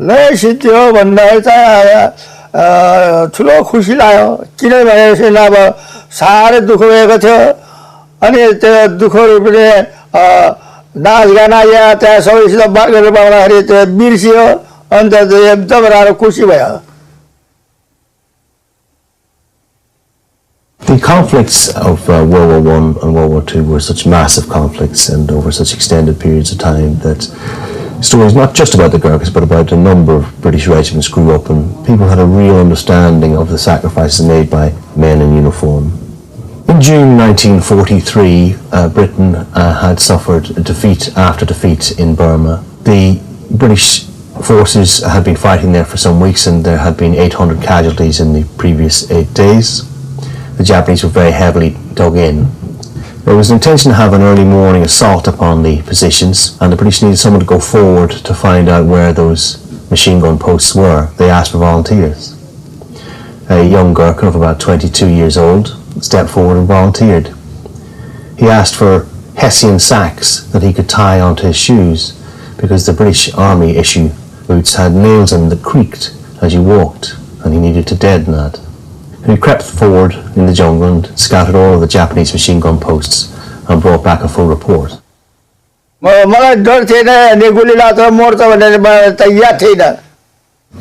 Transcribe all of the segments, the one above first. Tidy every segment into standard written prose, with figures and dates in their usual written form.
नै सिद्धियो भन्दा चाहिँ ठुलो खुसी लाग्यो किनभने अब साह्रै दुःख भएको थियो अनि त्यो दुःखहरू पनि नाचगाना या त्यहाँ सबैसित बात गरेर पाउँदाखेरि त्यो बिर्सियो अनि त एकदम राम्रो खुसी भयो The conflicts of World War I and World War II were such massive conflicts and over such extended periods of time that stories not just about the Gorkhas but about a number of British regiments grew up and people had a real understanding of the sacrifices made by men in uniform. In June 1943, Britain had suffered defeat after defeat in Burma. The British forces had been fighting there for some weeks and there had been 800 casualties in the previous 8 days. The Japanese were very heavily dug in. There was an intention to have an early morning assault upon the positions and the British needed someone to go forward to find out where those machine gun posts were. They asked for volunteers. A young Gorkha of about 22 years old stepped forward and volunteered. He asked for Hessian sacks that he could tie onto his shoes because the British Army issue boots had nails in them that creaked as you walked and he needed to deaden that. And he crept forward in the jungle and scouted all of the Japanese machine gun posts and brought back a full report. The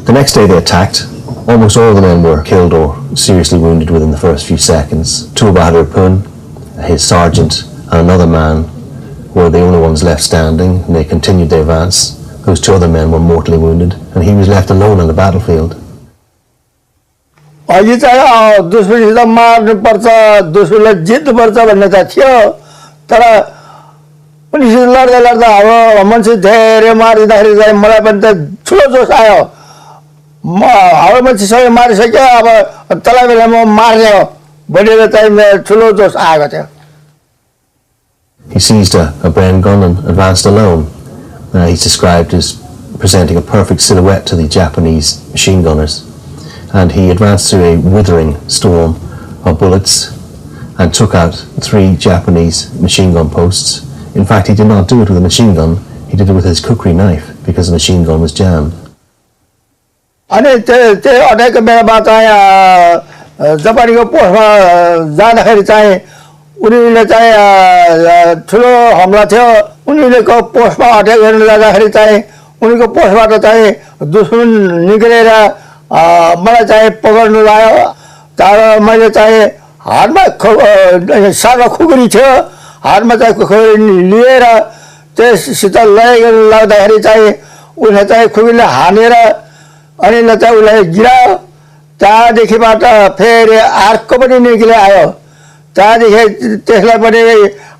next day they attacked. Almost all of the men were killed or seriously wounded within the first few seconds. Bahadur, his sergeant and another man were the only ones left standing and they continued their advance. Those two other men were mortally wounded and he was left alone on the battlefield. अघि चाहिँ दुश्मनसित मार्नुपर्छ दुश्मनलाई जित्नुपर्छ भन्ने त थियो तर उनीसित लड्दा लड्दा अब मान्छे धेरै मारिँदाखेरि चाहिँ मलाई पनि त ठुलो जोस आयो म अब मान्छे सबै मारिसक्यो अब तलाई बेला म मार्ने हो भनेर चाहिँ ठुलो जोस आएको थियो. He seized a Bren gun and advanced alone. He's described as presenting a perfect silhouette to the Japanese machine gunners. And he advanced through a withering storm of bullets and took out 3 Japanese machine gun posts. In fact, he did not do it with a machine gun, he did it with his kukri knife because the machine gun was jammed. अनि त्यो अटैको बेलामा चाहिँ जापानीको पोस्टमा जाँदाखेरि चाहिँ उनीले चाहिँ ठुलो हमला थियो उनीलेको पोस्टमा अटैक गर्न जाँदाखेरि चाहिँ उनीको पोस्टबाट चाहिँ दुश्मन निक्लेर मलाई चाहिँ पकड्नु लाग्यो तर मैले चाहिँ हातमा सानो खुकुरी थियो हातमा चाहिँ खुकुरी लिएर त्यससित लैगन लाग्दाखेरि चाहिँ उसले चाहिँ खुकुरीले हानेर अनि ल चाहिँ उसलाई गिरायो त्यहाँदेखिबाट फेरि अर्को पनि निक्ले आयो त्यहाँदेखि त्यसलाई पनि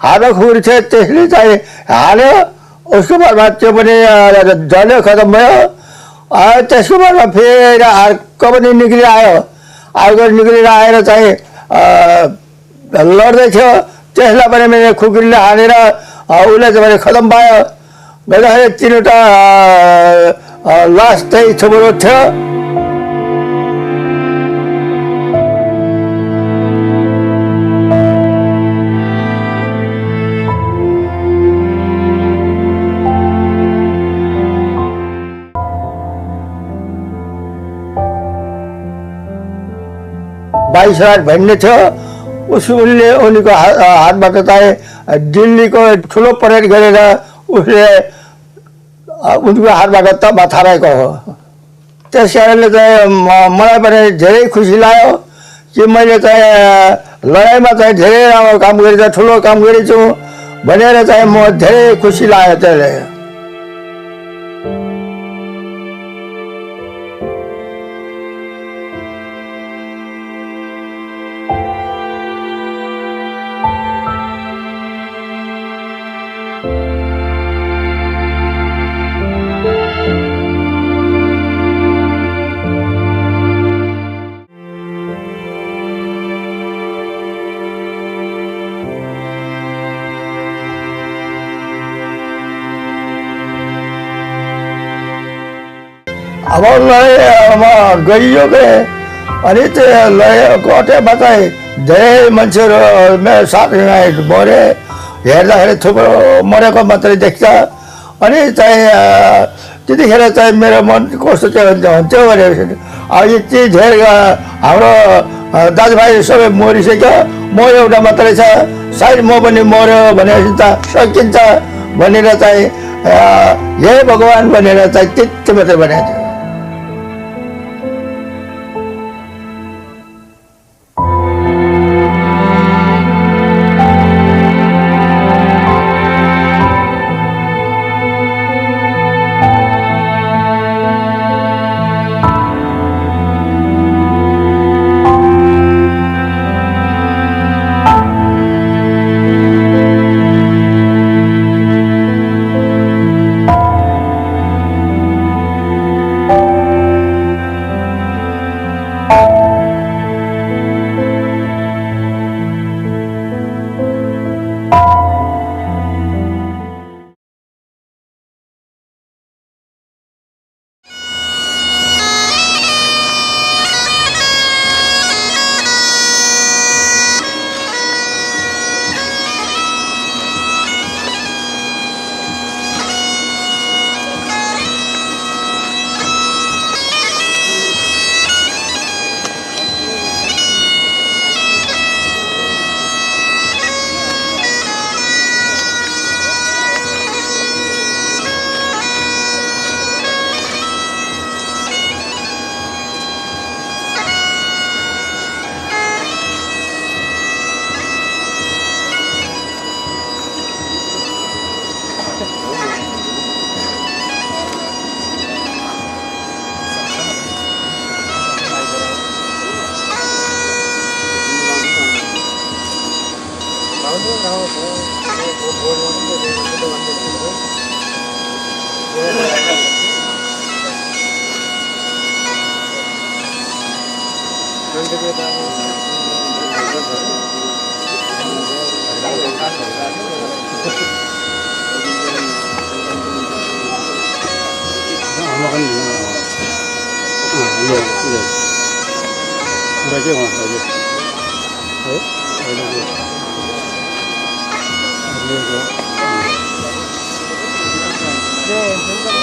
हातमा खुकुरी थियो त्यसले चाहिँ हाल्यो उसको बादमा त्यो पनि जल्यो खतम भयो त्यसको बादमा फेरि अर्को पनि निक्लेर आयो अर्को निक्लेर आएर चाहिँ लड्दै थियो त्यसलाई पनि मैले खुकुरीले हानेर उसले चाहिँ खतम भयो गर्दाखेरि 3वटा लास चाहिँ थुप्रो थियो. 22 लाख भन्ने थियो उनले उनीको हातबाट चाहिँ दिल्लीको ठुलो परेड गरेर उसले उनको हातबाट तबा थारेको हो त्यस कारणले चाहिँ मलाई पनि धेरै खुसी लाग्यो कि मैले चाहिँ लडाइँमा चाहिँ धेरै राम्रो काम गरेको ठुलो काम गरेछु भनेर चाहिँ म धेरै खुसी लाग्यो त्यसले अब लय गइयो के अनि त्यो लय कटेमा चाहिँ धेरै मान्छेहरू मेरो साथीभाइ मरे हेर्दाखेरि थुप्रो मरेको मात्रै देख्छ अनि चाहिँ त्यतिखेर चाहिँ मेरो मन कस्तो चाहिँ हुन्थ्यो भनेपछि अब यति धेरै हाम्रो दाजुभाइ सबै मरिसक्यो म एउटा मात्रै छ सायद म पनि मर्यो भनेपछि त सकिन्छ भनेर चाहिँ हे भगवान् भनेर चाहिँ त्यति मात्रै भनेको थियो 네,